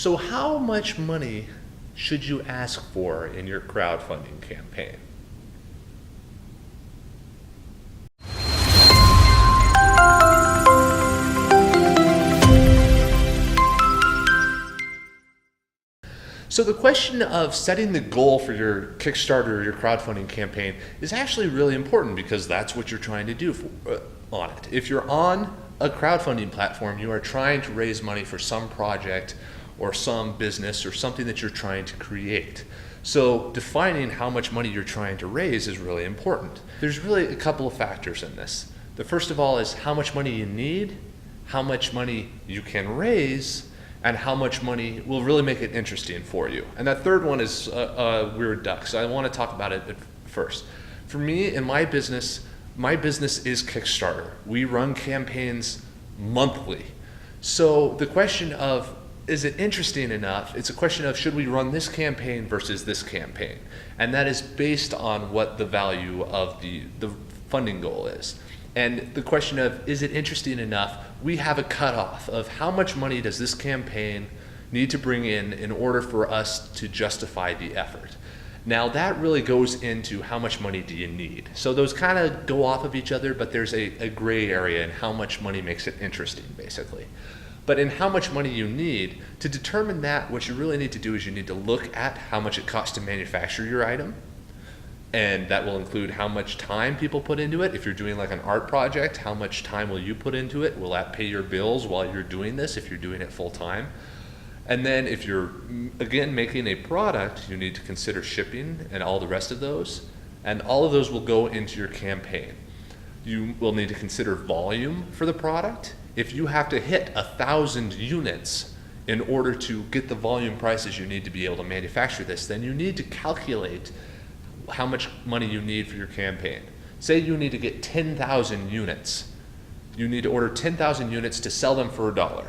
So how much money should you ask for in your crowdfunding campaign? So the question of setting the goal for your Kickstarter or your crowdfunding campaign is actually really important, because that's what you're trying to do on it. If you're on a crowdfunding platform, you are trying to raise money for some project or some business or something that you're trying to create. So defining how much money you're trying to raise is really important. There's really a couple of factors in this. The first of all is how much money you need, how much money you can raise, and how much money will really make it interesting for you. And that third one is a weird duck, so I want to talk about it first. For me, in my business is Kickstarter. We run campaigns monthly. So the question of, is it interesting enough? It's a question of, should we run this campaign versus this campaign? And that is based on what the value of the funding goal is. And the question of, is it interesting enough? We have a cutoff of how much money does this campaign need to bring in order for us to justify the effort. Now that really goes into how much money do you need. So those kind of go off of each other, but there's a gray area in how much money makes it interesting, basically. But in how much money you need, to determine that, what you really need to do is you need to look at how much it costs to manufacture your item. And that will include how much time people put into it. If you're doing like an art project, how much time will you put into it? Will that pay your bills while you're doing this, if you're doing it full time? And then if you're, again, making a product, you need to consider shipping and all the rest of those. And all of those will go into your campaign. You will need to consider volume for the product. If you have to hit 1,000 units in order to get the volume prices you need to be able to manufacture this, then you need to calculate how much money you need for your campaign. Say you need to get 10,000 units. You need to order 10,000 units to sell them for $1.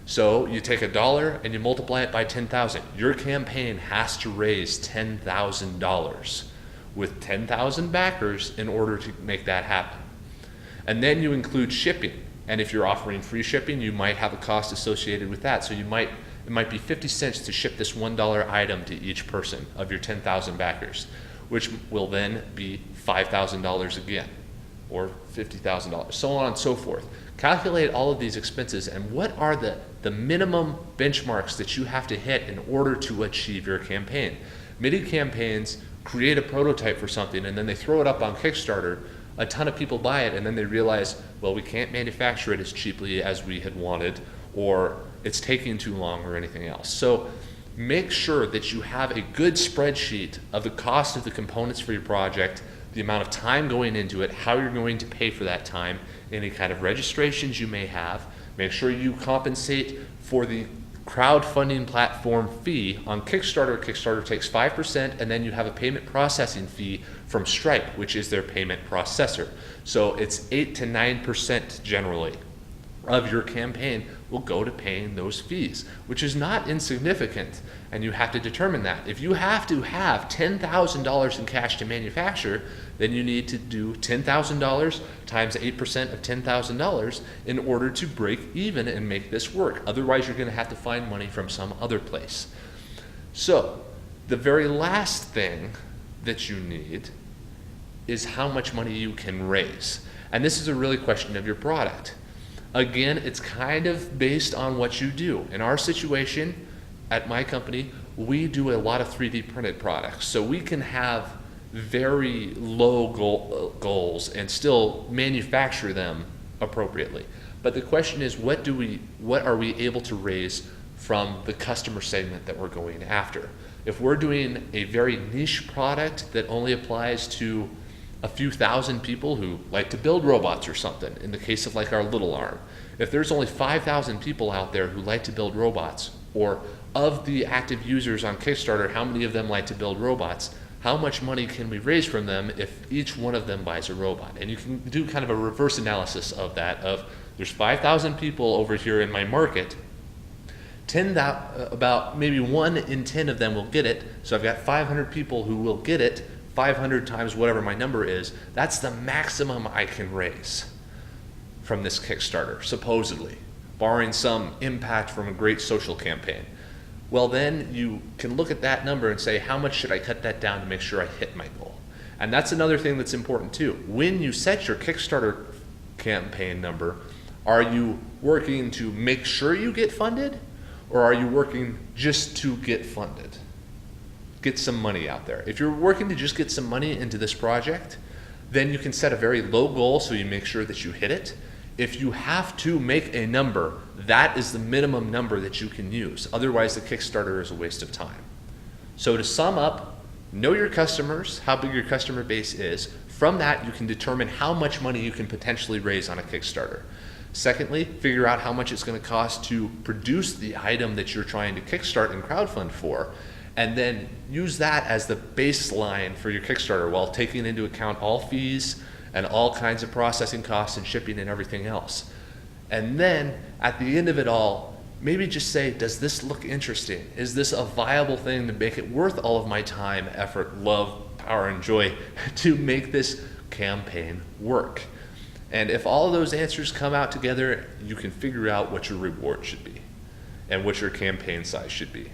So you take $1 and you multiply it by 10,000. Your campaign has to raise $10,000 with 10,000 backers in order to make that happen. And then you include shipping. And if you're offering free shipping, you might have a cost associated with that. So it might be 50 cents to ship this $1 item to each person of your 10,000 backers, which will then be $5,000 again, or $50,000, so on and so forth. Calculate all of these expenses and what are the minimum benchmarks that you have to hit in order to achieve your campaign. Many campaigns create a prototype for something and then they throw it up on Kickstarter. A ton of people buy it and then they realize, well, we can't manufacture it as cheaply as we had wanted, or it's taking too long, or anything else. So make sure that you have a good spreadsheet of the cost of the components for your project, the amount of time going into it, how you're going to pay for that time, any kind of registrations you may have. Make sure you compensate for the crowdfunding platform fee. On Kickstarter, Kickstarter takes 5%, and then you have a payment processing fee from Stripe, which is their payment processor. So it's 8 to 9% generally of your campaign will go to paying those fees, which is not insignificant, and you have to determine that. If you have to have $10,000 in cash to manufacture, then you need to do $10,000 times 8% of $10,000 in order to break even and make this work. Otherwise, you're going to have to find money from some other place. So the very last thing that you need is how much money you can raise. And this is a really question of your product. Again, it's kind of based on what you do. In our situation, at my company, we do a lot of 3D printed products. So we can have very low goals and still manufacture them appropriately. But the question is, what are we able to raise from the customer segment that we're going after? If we're doing a very niche product that only applies to a few thousand people who like to build robots or something, in the case of like our little arm, if there's only 5,000 people out there who like to build robots, or of the active users on Kickstarter, how many of them like to build robots, how much money can we raise from them if each one of them buys a robot? And you can do kind of a reverse analysis of that, of there's 5,000 people over here in my market, about maybe 1 in 10 of them will get it, so I've got 500 people who will get it, 500 times whatever my number is, that's the maximum I can raise from this Kickstarter, supposedly. barring some impact from a great social campaign. Well, then you can look at that number and say, how much should I cut that down to make sure I hit my goal? And that's another thing that's important too. When you set your Kickstarter campaign number, are you working to make sure you get funded, or are you working just to get funded? Get some money out there. If you're working to just get some money into this project, then you can set a very low goal so you make sure that you hit it. If you have to make a number, that is the minimum number that you can use. Otherwise, the Kickstarter is a waste of time. So to sum up, know your customers, how big your customer base is. From that, you can determine how much money you can potentially raise on a Kickstarter. Secondly, figure out how much it's going to cost to produce the item that you're trying to kickstart and crowdfund for, and then use that as the baseline for your Kickstarter while taking into account all fees and all kinds of processing costs and shipping and everything else. And then at the end of it all, maybe just say, does this look interesting? Is this a viable thing to make it worth all of my time, effort, love, power, and joy to make this campaign work? And if all of those answers come out together, you can figure out what your reward should be and what your campaign size should be.